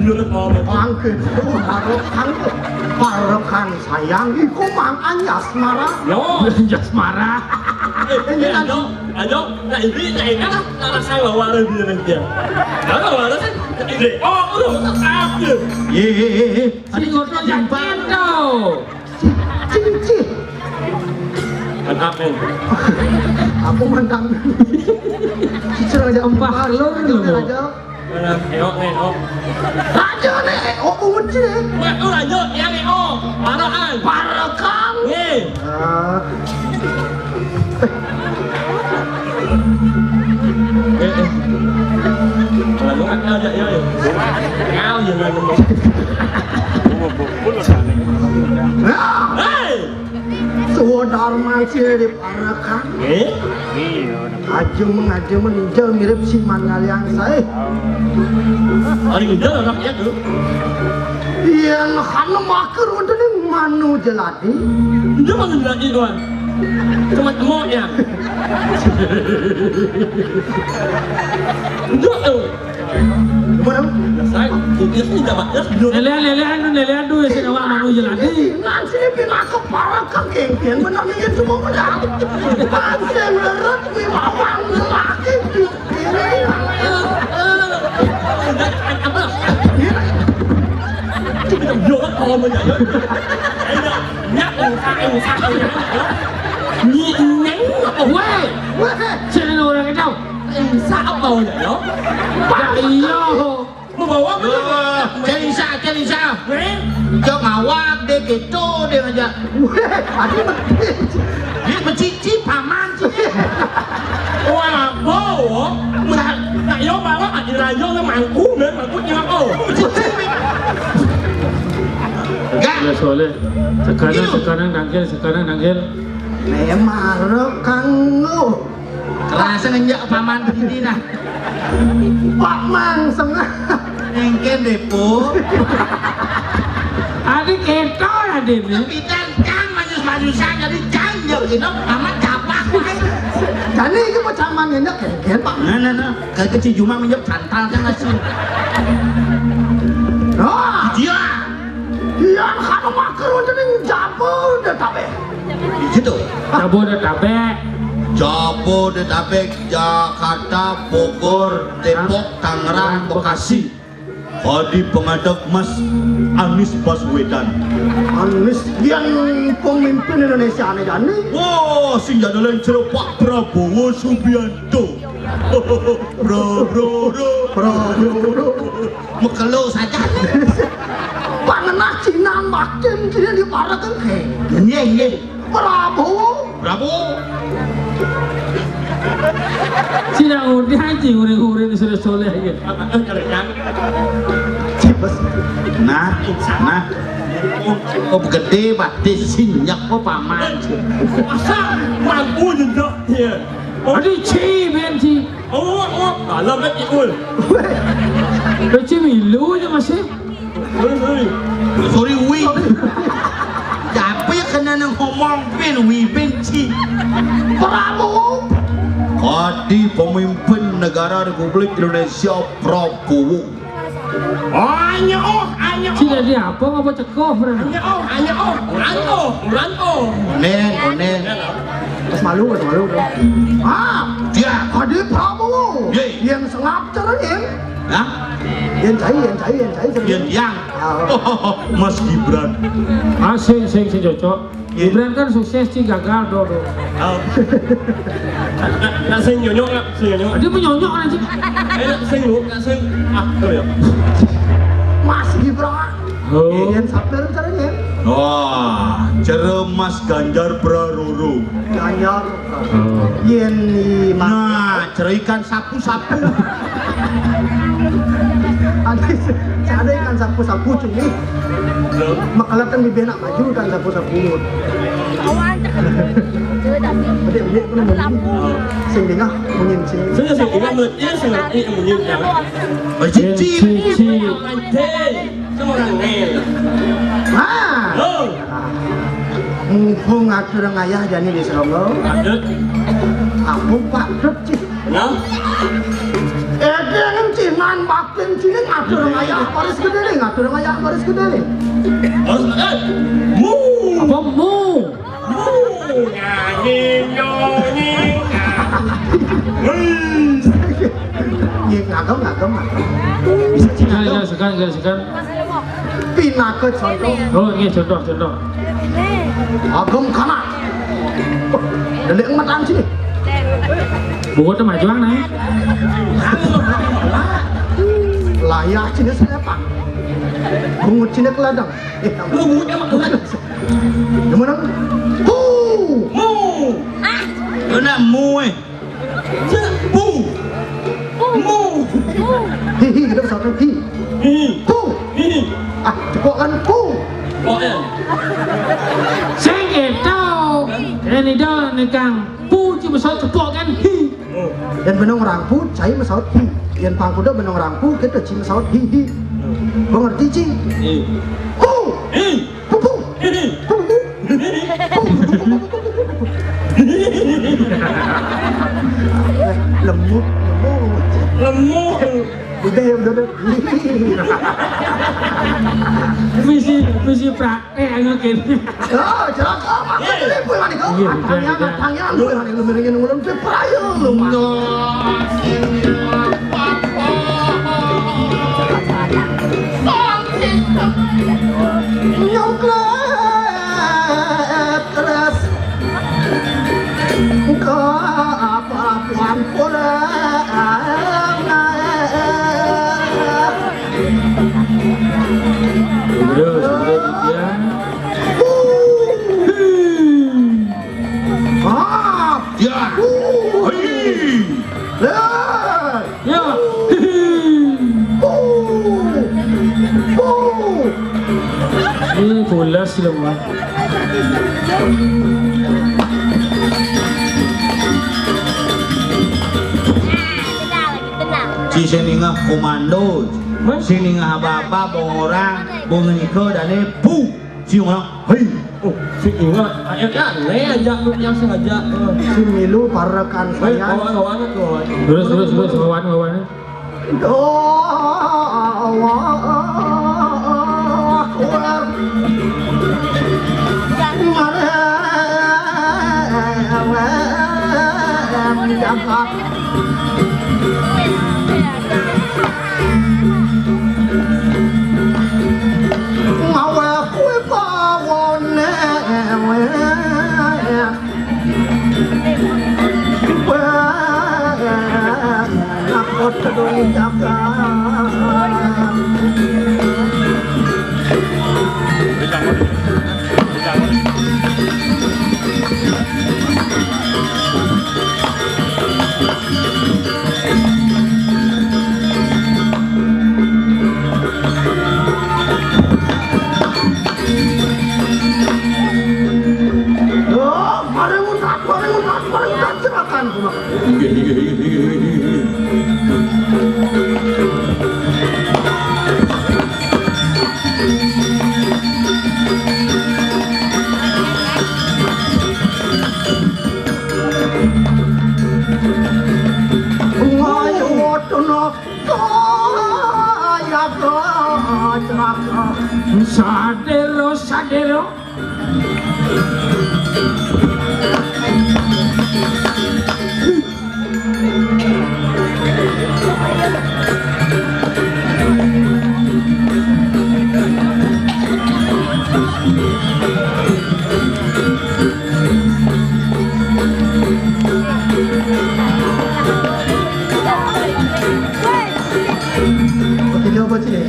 biar mau. Angkat Barokan sayang iku mang Anjasmara. Yo, Jasmara. Ayo, nah ini enak lah saya bawa dia nanti. Kalau bawa saya, ini udah apa? Tadi ngotot jempan kau. Cici. Kenapa? Aku mandang. Cici aja Empah lo aja. Raja nih, aku benci nih. Raja yang Barokan. Barokan. Kalau lu ngao aja ya. Ngao gì mà mình. Hei. Dharma di Barokan. Aju menjauh mirip si Manaliang saya. Orang menjauh anaknya tuh. Yang hana makar untuk ni manu jelati. Dia mana jelati tuan? Cuma temuk ya. Dia tu. Mana? Saya dia ni dapat dia. Lelean tu isi awak manu jelati. Nanti bila ke Barokan geng benar ni cuma benar. Nanti meret ni mawang lelaki. Apa? Vô bắt con bây giờ nhắc ông sao nhịn nhánh Weh, sini orang kau. sao bầu vậy đó Iyo. mà bầu quá Cari sa. Jom awak dia gitu dia aja. Dia mencici paman sih. wow bầu tại vô mà quá ảnh là vô cái màn cú nữa mà cú như bầu Ya soleh. Sekarang nanggil. Memang Barokan lu. Kerasa ngenjak paman begini nah. Pak Mang sengah. Engken depo. Adik kita adik ni. Pidan kang maju saja jadi janjel gitu. Paman capak. Jadi itu macam mana nak keren Pak? Nah. Kayak kecil cuma menjawab santal kan ngasih. Dia. Yang hana makar untuk ni jabul dah tabe. Di situ. Tabu dah tabek. Jabodetabek, Jakarta, Bogor, Depok, Tangerang, Bekasi. Hadi pengadap Mas Anies Baswedan. Anies yang pemimpin Indonesia ni jadi. Wah, sing jadalan jero Pak Prabowo Subianto. Bro. Mekelo saja. Pangenah Cina makin kini di Barokan keren. Iya. Prabowo. Sini udah haji uring ni sudah soleh lagi. Cibas. Nah. Oh gede batis sinyak kok paman. masa mampu juga dia Adik benci. Alam nak ikut Benci milu je masih. Sorry wi. Tapi kena ngomong benci. Prabowo. Hadi pemimpin negara Republik Indonesia Prabowo. Anyo Cina dia apa ngapa cekov berani? Rantau Onen. Mas malu tu. Dia. Hadi Prabowo. Ye. Yang sengap caranya. Hah? Yang cai. Yang. Mas Gibran. Sing cocok. Gibran kan sukses sih gagal dodo. nak sing nyonyok nak Dia menyonyok aja. nak sing lu nak sing ya Mas Gibran. Oh. Yang sabar caranya. Wah, jero Mas Ganjar Pranowo. Ganjar. Oh. Yang ni Nah, jero ikan sapu-sapu. Ada ikan sapu-sapu cumi. Makalah kan bibi nak maju kan sapu-sapu. Kawan Adik-adik pun mungkin. Sing dengar mungkin sing. saya sing ingat dia sing menyin ya Bercici. semua orang ngel Mumpung atur ngayah jani di Seronggo. ada Aku Pak Dut cik. ya Dia yang cik Cinan batin sini ngatur ngayak baris gede nih, ngatur ngayak baris gede nih. Harus makan. Mu. Apa mu? Ngagem. Bisa Cina Sekan. Pina ke contoh. Oh, ini contoh. Agem kana. Delik matan sini. Buat teman juang nih. Layak Cina saya pak. Bungut Cina ke ladang. Bungut emang bukan. Gimana? Mu. Nó là mui. Mu. Mu. Hihi kita bisa hi. Hi. Ah, cukup kan Oh ya. Sáng kể tao. Ini dah nekang. Pu cuma soal cepok kan. Dan benong rangpu, saya masaut hi. Yang pangkuda benong rangpu, kita cing masaut hi. Kau ngerti cing? Pu. Lemut. Udah. Misi prak. Ngakin. Oh, jelas apa? Ini pun mana kau? Tangan lu yang lu meringin ngulang tu perayu lu. Nyongklet keras. Kau apa-apaan pulang. Sudah dia. Ya. Ya. Ini bola semua. Ci sini ngah komando. Sini ngah apa-apa orang mengenikah dan pu. Cium orang. Hei. Oh, si ingat. Ayatnya aja yang sengaja. Si Milu para rekan saya. Kawan-kawan tuh. Terus kawan. Sadero.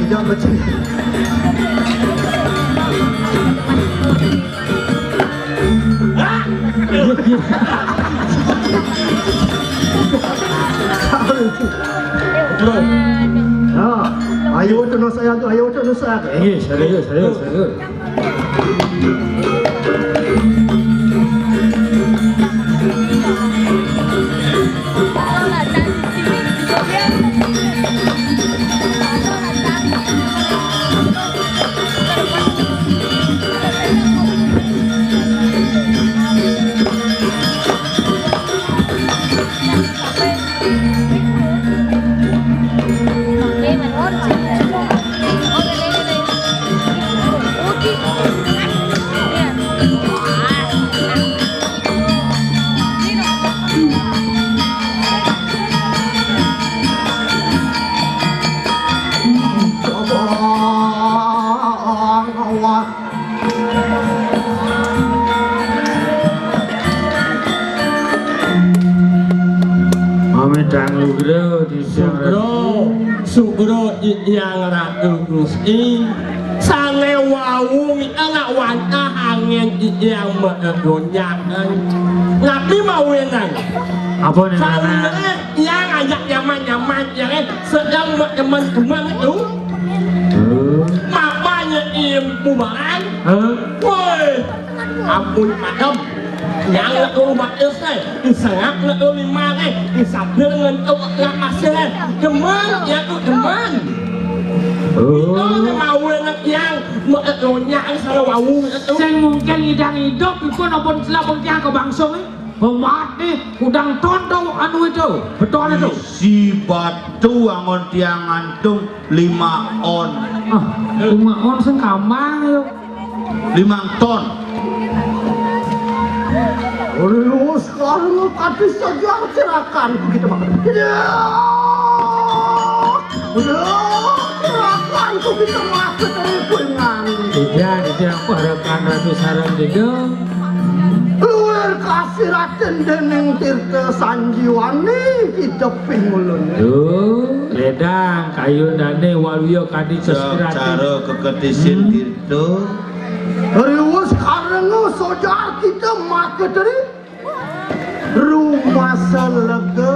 Hijau bacin. Ayo tu saya. Serius. Sugro yang ratus sange wau anak wanita angin yang mengonyakan nabi mau enang Apa nih anak? yang ajak nyaman yang sedang teman-teman itu mamanya ibu barang woi ampun madam yang umat Islam sangat lima sambil dengan orang masalah teman yang teman itu mau enak yang mengonyak salah wau itu Sing mungkin idang hidup iku napa selapun tiang kebangsung pemat nih udang tondo anu itu betul itu Si batu angon tiang antung 5 on. cuma on sing kambang yo 5 ton. Lu sekarang tadi saja silakan begitu Pak. Silakan begitu masuk dari pulangan. tidak aku harapkan Ratu Sarang juga Luar kasih Raden Dening Tirta Sanjiwani hidup pingulun. ledang kayu dane waluyo kadi sesirati Cara keketisin itu. Riwus sekarang saudara kita maka dari rumah selega